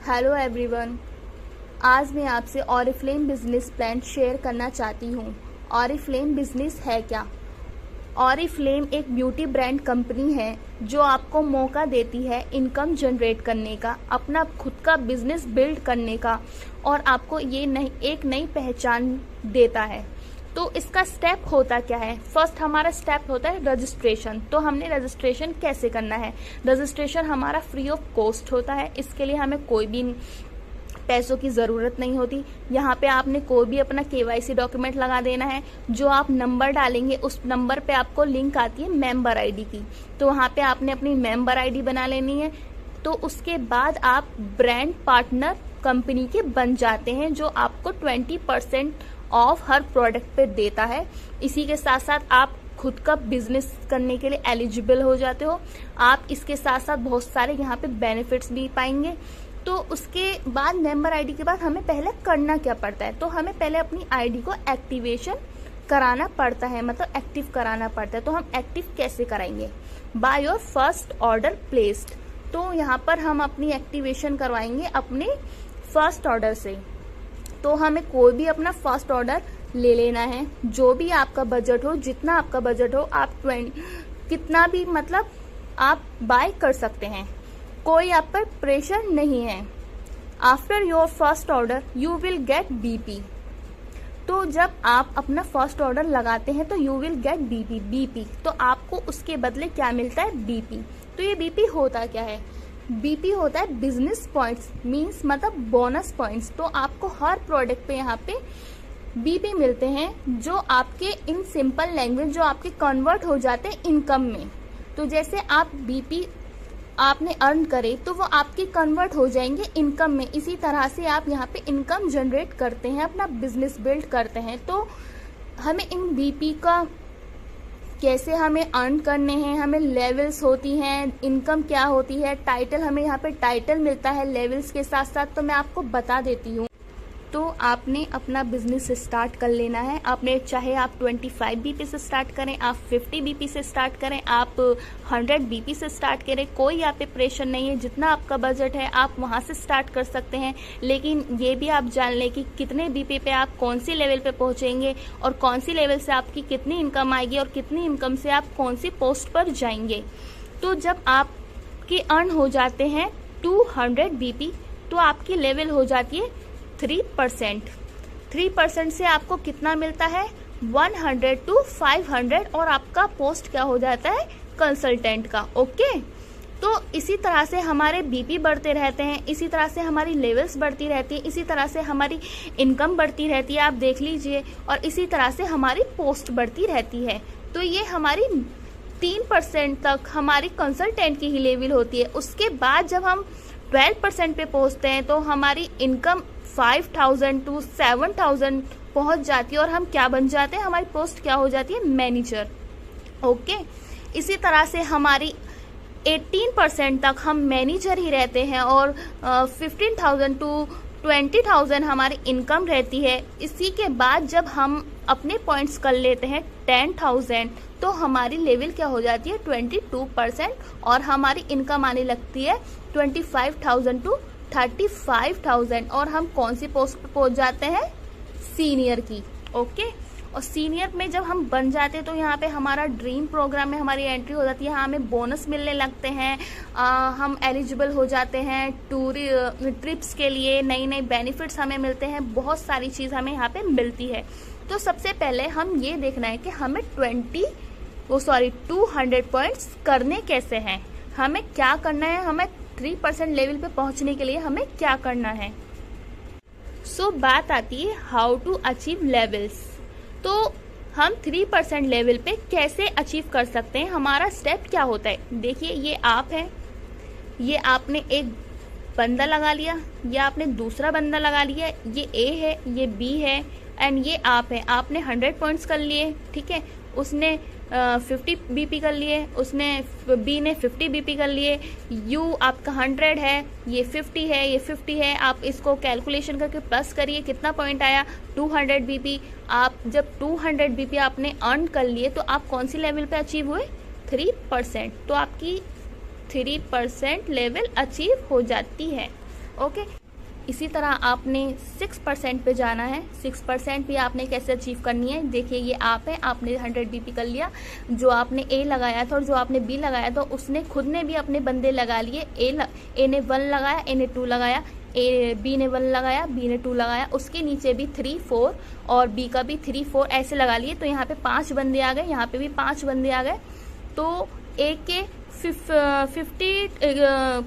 Hello everyone, आज मैं आपसे ऑरिफ्लेम बिजनेस प्लान शेयर करना चाहती हूँ। ऑरिफ्लेम बिजनेस है क्या? ऑरिफ्लेम एक ब्यूटी ब्रांड कंपनी है जो आपको मौका देती है इनकम जनरेट करने का, अपना खुद का बिजनेस बिल्ड करने का और आपको ये एक नई पहचान देता है। तो इसका स्टेप होता क्या है? फर्स्ट हमारा स्टेप होता है रजिस्ट्रेशन। तो हमने रजिस्ट्रेशन कैसे करना है? रजिस्ट्रेशन हमारा फ्री ऑफ कॉस्ट होता है। इसके लिए हमें कोई भी पैसों की ज़रूरत नहीं होती। यहाँ पे आपने कोई भी अपना KYC डॉक्यूमेंट लगा देना है। जो आप नंबर डालेंगे उस नंबर पे आपको लिंक आती है मेंबर आईडी की, तो वहाँ पे आपने अपनी मेंबर आईडी बना लेनी है। तो उसके बाद आप ब्रांड पार्टनर कंपनी के बन जाते हैं, जो आपको 20% ऑफ हर प्रोडक्ट पे देता है। इसी के साथ साथ आप खुद का बिजनेस करने के लिए एलिजिबल हो जाते हो। आप इसके साथ साथ बहुत सारे यहाँ पे बेनिफिट्स भी पाएंगे। तो उसके बाद मेंबर आईडी के बाद हमें पहले करना क्या पड़ता है? तो हमें पहले अपनी आईडी को एक्टिवेशन कराना पड़ता है, मतलब एक्टिव कराना पड़ता है। तो हम एक्टिव कैसे कराएंगे? By your first order placed. तो यहाँ पर हम अपनी एक्टिवेशन करवाएंगे अपने फर्स्ट ऑर्डर से। तो हमें कोई भी अपना फर्स्ट ऑर्डर ले लेना है, जो भी आपका बजट हो, जितना आपका बजट हो, आप कितना भी मतलब आप बाय कर सकते हैं। कोई आप पर प्रेशर नहीं है। After your first order you will get BP। तो जब आप अपना फर्स्ट ऑर्डर लगाते हैं तो यू विल गेट BP। तो आपको उसके बदले क्या मिलता है? BP। तो ये BP होता क्या है? BP होता है बिजनेस पॉइंट्स, मीन्स मतलब बोनस पॉइंट्स। तो आपको हर प्रोडक्ट पे यहाँ पे BP मिलते हैं, जो आपके इन सिंपल लैंग्वेज जो आपके कन्वर्ट हो जाते हैं इनकम में। तो जैसे आप BP आपने अर्न करे तो वो आपके कन्वर्ट हो जाएंगे इनकम में। इसी तरह से आप यहाँ पे इनकम जनरेट करते हैं, अपना बिजनेस बिल्ड करते हैं। तो हमें इन BP का कैसे हमें अर्न करने हैं, हमें लेवल्स होती हैं, इनकम क्या होती है, टाइटल, हमें यहाँ पे टाइटल मिलता है लेवल्स के साथ साथ। तो मैं आपको बता देती हूँ। तो आपने अपना बिजनेस स्टार्ट कर लेना है। आपने चाहे आप 25 BP से स्टार्ट करें, आप 50 BP से स्टार्ट करें, आप 100 BP से स्टार्ट करें, कोई आप पे प्रेशर नहीं है। जितना आपका बजट है आप वहाँ से स्टार्ट कर सकते हैं। लेकिन ये भी आप जान लें कि कितने BP पे आप कौन सी लेवल पे पहुँचेंगे और कौन सी लेवल से आपकी कितनी इनकम आएगी और कितनी इनकम से आप कौन सी पोस्ट पर जाएंगे। तो जब आपके अर्न हो जाते हैं 200 BP, तो आपकी लेवल हो जाती है 3%। 3% से आपको कितना मिलता है? 100 to 500। और आपका पोस्ट क्या हो जाता है? कंसल्टेंट का। ओके। तो इसी तरह से हमारे BP बढ़ते रहते हैं, इसी तरह से हमारी लेवल्स बढ़ती रहती है, इसी तरह से हमारी इनकम बढ़ती रहती है, आप देख लीजिए। और इसी तरह से हमारी पोस्ट बढ़ती रहती है। तो ये हमारी 3% तक हमारी कंसल्टेंट की ही लेवल होती है। उसके बाद जब हम 12% पे पहुंचते हैं तो हमारी इनकम 5000 to 7000 पहुंच जाती है और हम क्या बन जाते हैं? हमारी पोस्ट क्या हो जाती है? मैनेजर। ओके। इसी तरह से हमारी 18% तक हम मैनेजर ही रहते हैं और 15,000 to 20,000 हमारी इनकम रहती है। इसी के बाद जब हम अपने पॉइंट्स कर लेते हैं 10,000, तो हमारी लेवल क्या हो जाती है? 22% और हमारी इनकम आने लगती है 25,000 to 35,000। और हम कौन सी पोस्ट पर पहुंच जाते हैं? सीनियर की। ओके। और सीनियर में जब हम बन जाते हैं तो यहाँ पे हमारा ड्रीम प्रोग्राम में हमारी एंट्री हो जाती है। हमें बोनस मिलने लगते हैं, हम एलिजिबल हो जाते हैं ट्रिप्स के लिए, नई नई बेनिफिट्स हमें मिलते हैं, बहुत सारी चीज़ हमें यहाँ पे मिलती है। तो सबसे पहले हम ये देखना है कि हमें 200 पॉइंट्स करने कैसे हैं, हमें क्या करना है, हमें 3% लेवल पे पहुंचने के लिए हमें क्या करना है। सो बात आती है हाउ टू अचीव लेवल्स। तो हम 3% लेवल पे कैसे अचीव कर सकते हैं, हमारा स्टेप क्या होता है? देखिए, ये आप है, ये आपने एक बंदा लगा लिया, या आपने दूसरा बंदा लगा लिया, ये A है, ये B है एंड ये आप है। आपने 100 पॉइंट्स कर लिए, ठीक है। उसने 50 BP कर लिए, उसने B ने 50 BP कर लिए, U आपका 100 है, ये 50 है, ये 50 है। आप इसको कैलकुलेशन करके प्लस करिए, कितना पॉइंट आया? 200 BP। आप जब 200 BP आपने अर्न कर लिए तो आप कौन सी लेवल पे अचीव हुए? 3%। तो आपकी 3% लेवल अचीव हो जाती है। ओके। इसी तरह आपने 6% पे जाना है। 6% भी आपने कैसे अचीव करनी है, देखिए ये आप है, आपने 100 BP कर लिया। जो आपने ए लगाया था और जो आपने बी लगाया था उसने खुद ने भी अपने बंदे लगा लिए। ए ने 1 लगाया, ए ने 2 लगाया, बी ने 1 लगाया, बी ने 2 लगाया, उसके नीचे भी 3, 4 और बी का भी 3, 4 ऐसे लगा लिए। तो यहाँ पे 5 बंदे आ गए, यहाँ पे भी 5 बंदे आ गए। तो ए के 50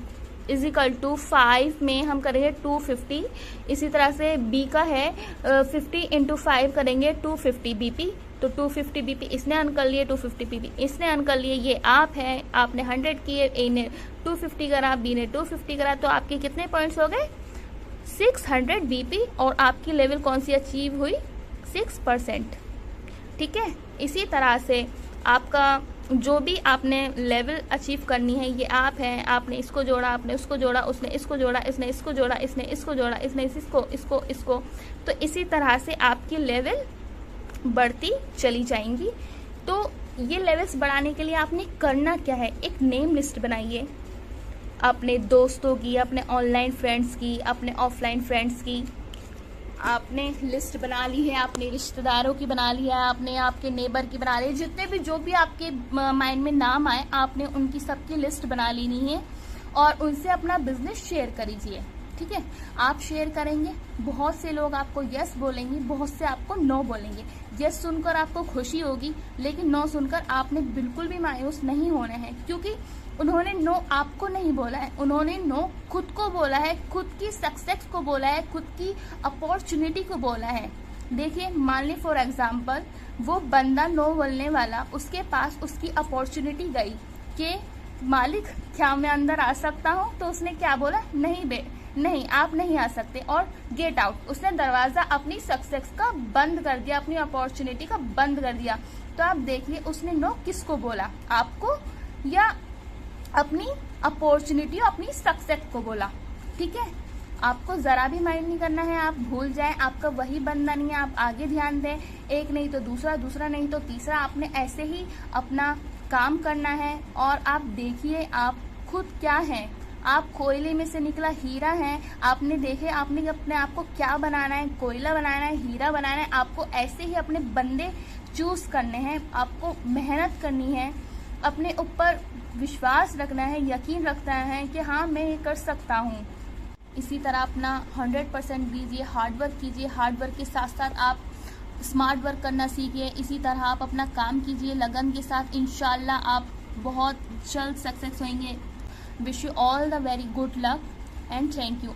इज इक्वल टू 5 में हम करेंगे 250। इसी तरह से बी का है 50 × 5 करेंगे 250 BP। तो 250 BP इसने अर्न कर लिए, 250 BP इसने अर्न कर लिए। ये आप है, आपने 100 किए, ए ने 250 करा, बी ने 250 करा। तो आपके कितने पॉइंट्स हो गए? 600 BP। और आपकी लेवल कौन सी अचीव हुई? 6%। ठीक है। इसी तरह से आपका जो भी आपने लेवल अचीव करनी है, ये आप हैं, आपने इसको जोड़ा, आपने उसको जोड़ा, उसने इसको जोड़ा, इसने इसको जोड़ा, इसने इसको जोड़ा, इसने इसको। तो इसी तरह से आपकी लेवल बढ़ती चली जाएंगी। तो ये लेवल्स बढ़ाने के लिए आपने करना क्या है? एक नेम लिस्ट बनाइए, अपने दोस्तों की, अपने ऑनलाइन फ्रेंड्स की, अपने ऑफलाइन फ्रेंड्स की आपने लिस्ट बना ली है, आपने रिश्तेदारों की बना ली है, आपने आपके नेबर की बना ली है। जितने भी जो भी आपके माइंड में नाम आए, आपने उनकी सबकी लिस्ट बना लेनी है और उनसे अपना बिजनेस शेयर करीजिए। ठीक है। आप शेयर करेंगे, बहुत से लोग आपको यस बोलेंगे, बहुत से आपको नो बोलेंगे। यस सुनकर आपको खुशी होगी, लेकिन नो सुनकर आपने बिल्कुल भी मायूस नहीं होना है, क्योंकि उन्होंने नो आपको नहीं बोला है, उन्होंने नो खुद को बोला है, खुद की सक्सेस को बोला है, खुद की अपॉर्चुनिटी को बोला है। देखिए, मान ली फॉर एग्जाम्पल वो बंदा नो बोलने वाला, उसके पास उसकी अपॉर्चुनिटी गई कि मालिक क्या मैं अंदर आ सकता हूँ? तो उसने क्या बोला? नहीं आप नहीं आ सकते, और गेट आउट। उसने दरवाजा अपनी सक्सेस का बंद कर दिया, अपनी अपॉर्चुनिटी का बंद कर दिया। तो आप देखिए उसने नो किसको बोला, आपको या अपनी अपॉर्चुनिटी, अपनी सक्सेस को बोला। ठीक है। आपको जरा भी माइंड नहीं करना है, आप भूल जाएं, आपका वही बंदा नहीं है, आप आगे ध्यान दें। एक नहीं तो दूसरा, दूसरा नहीं तो तीसरा, आपने ऐसे ही अपना काम करना है। और आप देखिए आप खुद क्या हैं, आप कोयले में से निकला हीरा है। आपने देखे आपने अपने आप को क्या बनाना है, कोयला बनाना है, हीरा बनाना है। आपको ऐसे ही अपने बंदे चूज करने हैं, आपको मेहनत करनी है, अपने ऊपर विश्वास रखना है, यकीन रखना है कि हाँ मैं ये कर सकता हूँ। इसी तरह अपना 100% दीजिए, हार्ड वर्क कीजिए। हार्ड वर्क के साथ साथ आप स्मार्ट वर्क करना सीखिए। इसी तरह आप अपना काम कीजिए लगन के साथ, इंशाल्लाह आप बहुत जल्द सक्सेस होंगे। Wish you all the very good luck and thank you.